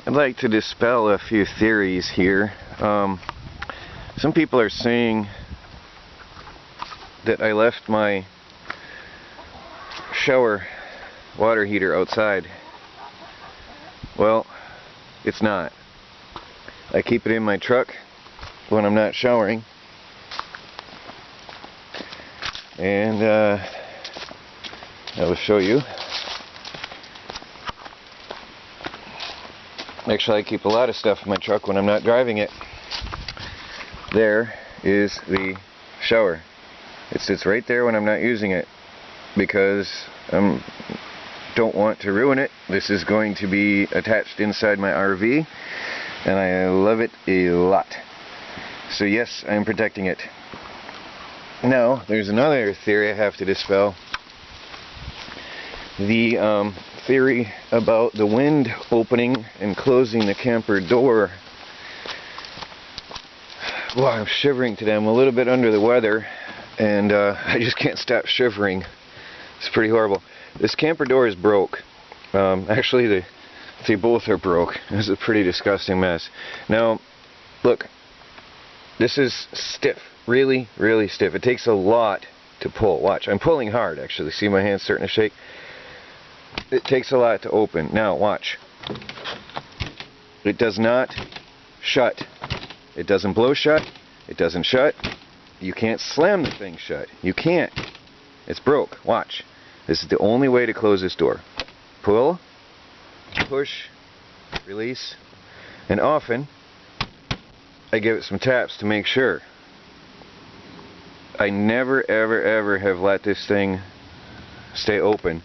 I'd like to dispel a few theories here. Some people are saying that I left my shower water heater outside. Well, it's not. I keep it in my truck when I'm not showering, and I will show you. Actually, I keep a lot of stuff in my truck when I'm not driving it. There is the shower. It sits right there when I'm not using it because I don't want to ruin it. This is going to be attached inside my RV, and I love it a lot. So yes, I'm protecting it. Now, there's another theory I have to dispel. The theory about the wind opening and closing the camper door. Well, I'm shivering today. I'm a little bit under the weather, and I just can't stop shivering. It's pretty horrible. This camper door is broke. Actually, they both are broke. It's a pretty disgusting mess. Now, look. This is stiff. Really, really stiff. It takes a lot to pull. Watch. I'm pulling hard, actually. See my hands starting to shake? It takes a lot to open. Now, watch. It does not shut. It doesn't blow shut. It doesn't shut. You can't slam the thing shut. You can't. It's broke. Watch. This is the only way to close this door. Pull, push, release, and often I give it some taps to make sure. I never, ever, ever have let this thing stay open.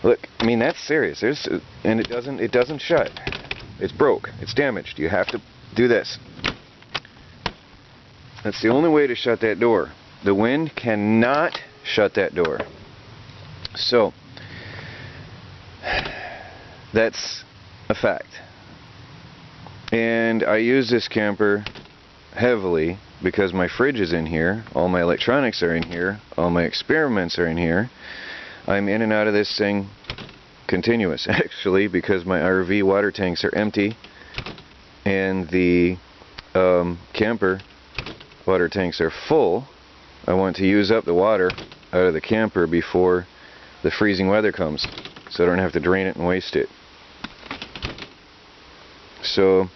Look, I mean, that's serious. And it doesn't shut. It's broke. It's damaged. You have to do this. That's the only way to shut that door. The wind cannot shut that door. So, that's a fact. And I use this camper heavily because my fridge is in here, all my electronics are in here, all my experiments are in here. I'm in and out of this thing continuous, actually, because my RV water tanks are empty and the camper water tanks are full. I want to use up the water out of the camper before the freezing weather comes, so I don't have to drain it and waste it. So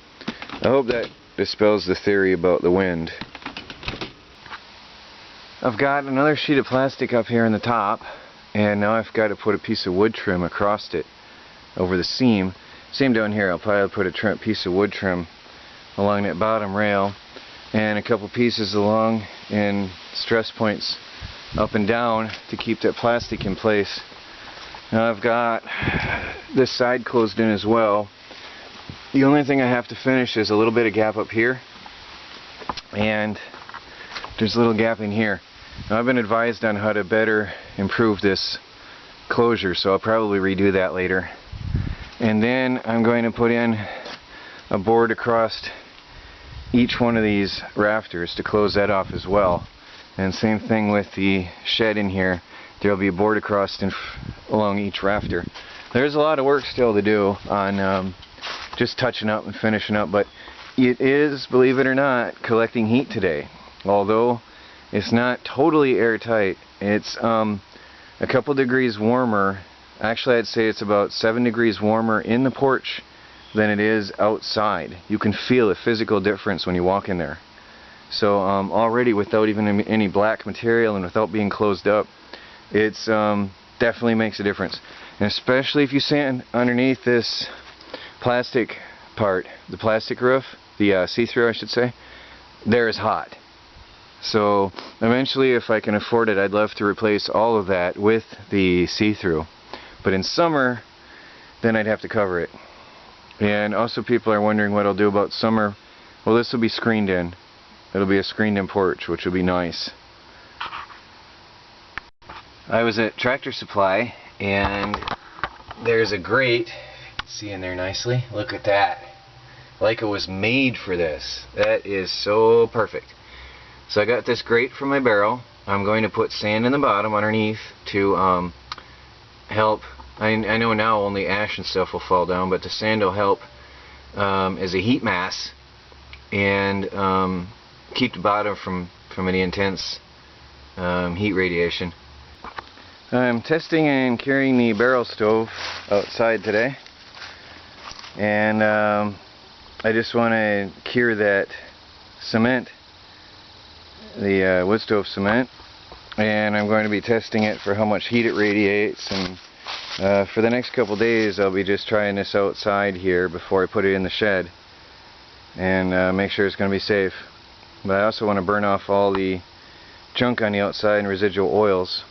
I hope that dispels the theory about the wind. I've got another sheet of plastic up here in the top, and now I've got to put a piece of wood trim across it over the seam. Same down here. I'll probably put a piece of wood trim along that bottom rail and a couple pieces along in stress points up and down to keep that plastic in place. Now I've got this side closed in as well. The only thing I have to finish is a little bit of gap up here, and there's a little gap in here. Now I've been advised on how to better improve this closure, so I'll probably redo that later. And then I'm going to put in a board across each one of these rafters to close that off as well. And same thing with the shed in here. There'll be a board across along each rafter. There's a lot of work still to do on just touching up and finishing up, but it is, believe it or not, collecting heat today. Although it's not totally airtight, it's a couple degrees warmer. Actually, I'd say it's about 7 degrees warmer in the porch than it is outside. You can feel a physical difference when you walk in there. So already, without even any black material and without being closed up, it's definitely makes a difference. And especially if you stand underneath this plastic part, the plastic roof, the see-through I should say, there is hot. So eventually, if I can afford it, I'd love to replace all of that with the see-through. But in summer, then I'd have to cover it. And also, people are wondering what I'll do about summer. Well, this will be screened in. It'll be a screened in porch, which will be nice. I was at Tractor Supply, and there's a grate. See in there nicely? Look at that. Like it was made for this. That is so perfect. So I got this grate for my barrel. I'm going to put sand in the bottom underneath to help. I know now only ash and stuff will fall down, but the sand will help as a heat mass and keep the bottom from any intense heat radiation. I'm testing and carrying the barrel stove outside today, and I just want to cure that cement, the wood stove cement, and I'm going to be testing it for how much heat it radiates, and for the next couple days I'll be just trying this outside here before I put it in the shed and make sure it's going to be safe. But I also want to burn off all the junk on the outside and residual oils.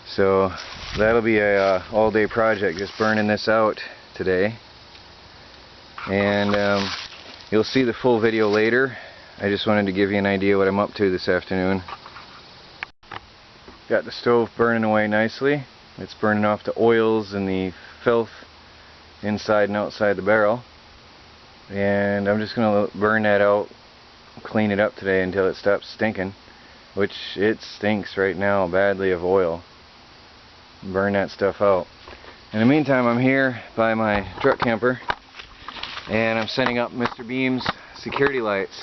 So that'll be a all-day project, just burning this out today. And you'll see the full video later. I just wanted to give you an idea what I'm up to this afternoon. Got the stove burning away nicely. It's burning off the oils and the filth inside and outside the barrel. And I'm just going to burn that out, clean it up today until it stops stinking, which it stinks right now badly of oil. Burn that stuff out. In the meantime, I'm here by my truck camper and I'm setting up Mr. Beam's security lights.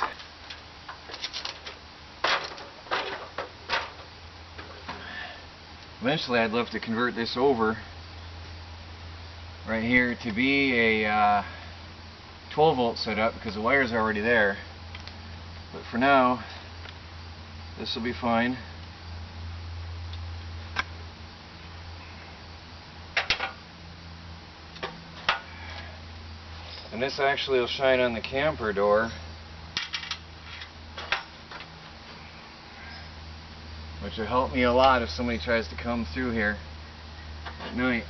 Eventually I'd love to convert this over right here to be a 12 volt setup because the wires are already there. But for now, this will be fine. And this actually will shine on the camper door, which will help me a lot if somebody tries to come through here at night.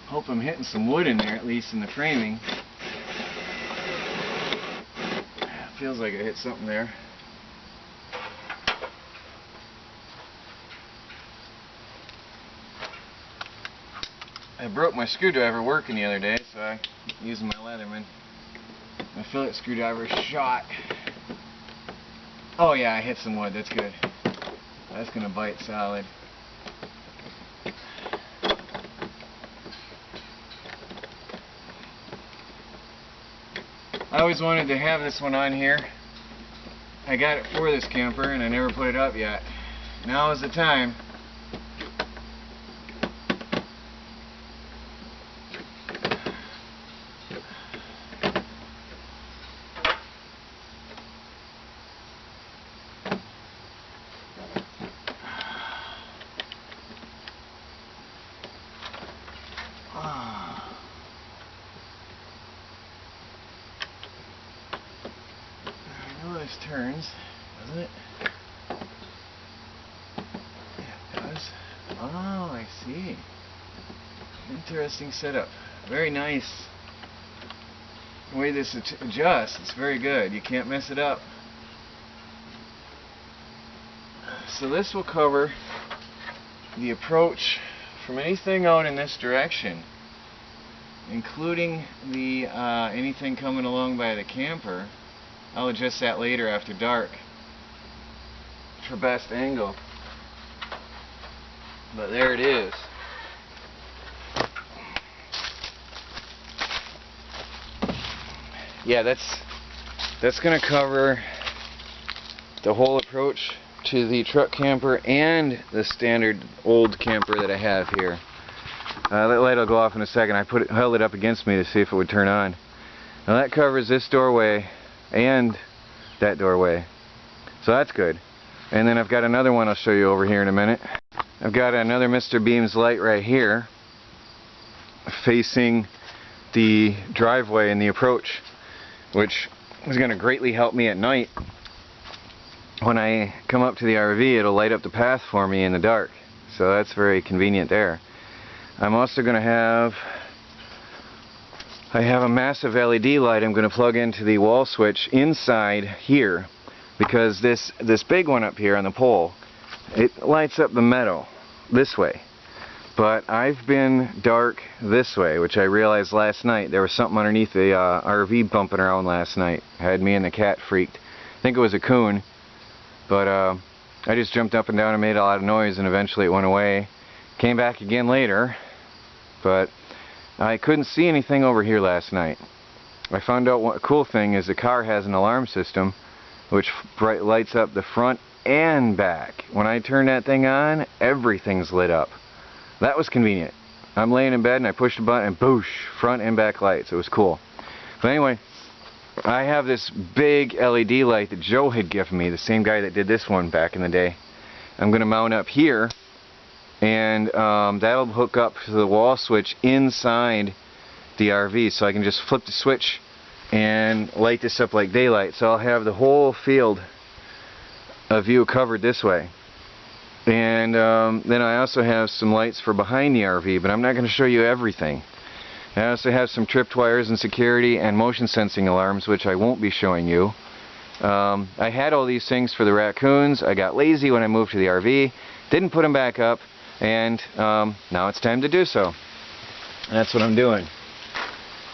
Hope I'm hitting some wood in there, at least in the framing. Feels like I hit something there. I broke my screwdriver working the other day, so I'm using my Leatherman. My fillet screwdriver shot. Oh yeah, I hit some wood, that's good. That's gonna bite solid. I always wanted to have this one on here. I got it for this camper and I never put it up yet. Now is the time. This turns, doesn't it? Yeah, it does. Oh, I see. Interesting setup. Very nice. The way this adjusts, it's very good. You can't mess it up. So this will cover the approach from anything out in this direction, including the anything coming along by the camper. I'll adjust that later after dark for best angle. But there it is. Yeah, that's going to cover the whole approach to the truck camper and the standard old camper that I have here. That light will go off in a second. I held it up against me to see if it would turn on. Now that covers this doorway and that doorway, so that's good. And then I've got another one I'll show you over here in a minute. I've got another Mr. Beam's light right here facing the driveway and the approach, which is going to greatly help me at night. When I come up to the RV, it'll light up the path for me in the dark, so that's very convenient there. I'm also going to have I have a massive LED light I'm going to plug into the wall switch inside here, because this big one up here on the pole, it lights up the meadow this way. But I've been dark this way, which I realized last night. There was something underneath the RV bumping around last night. Had me and the cat freaked. I think it was a coon, but I just jumped up and down and made a lot of noise, and eventually it went away. Came back again later, but I couldn't see anything over here last night. I found out what a cool thing is, the car has an alarm system which lights up the front and back. When I turn that thing on, everything's lit up. That was convenient. I'm laying in bed and I pushed a button and boosh, front and back lights. It was cool. But anyway, I have this big LED light that Joe had given me, the same guy that did this one back in the day. I'm going to mount up here, and that'll hook up to the wall switch inside the RV, so I can just flip the switch and light this up like daylight. So I'll have the whole field of view covered this way. And then I also have some lights for behind the RV, but I'm not going to show you everything. I also have some tripped wires and security and motion sensing alarms, which I won't be showing you. I had all these things for the raccoons. I got lazy when I moved to the RV, didn't put them back up, and now it's time to do so. And that's what I'm doing,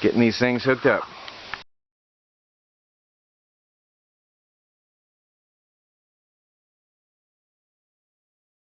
getting these things hooked up.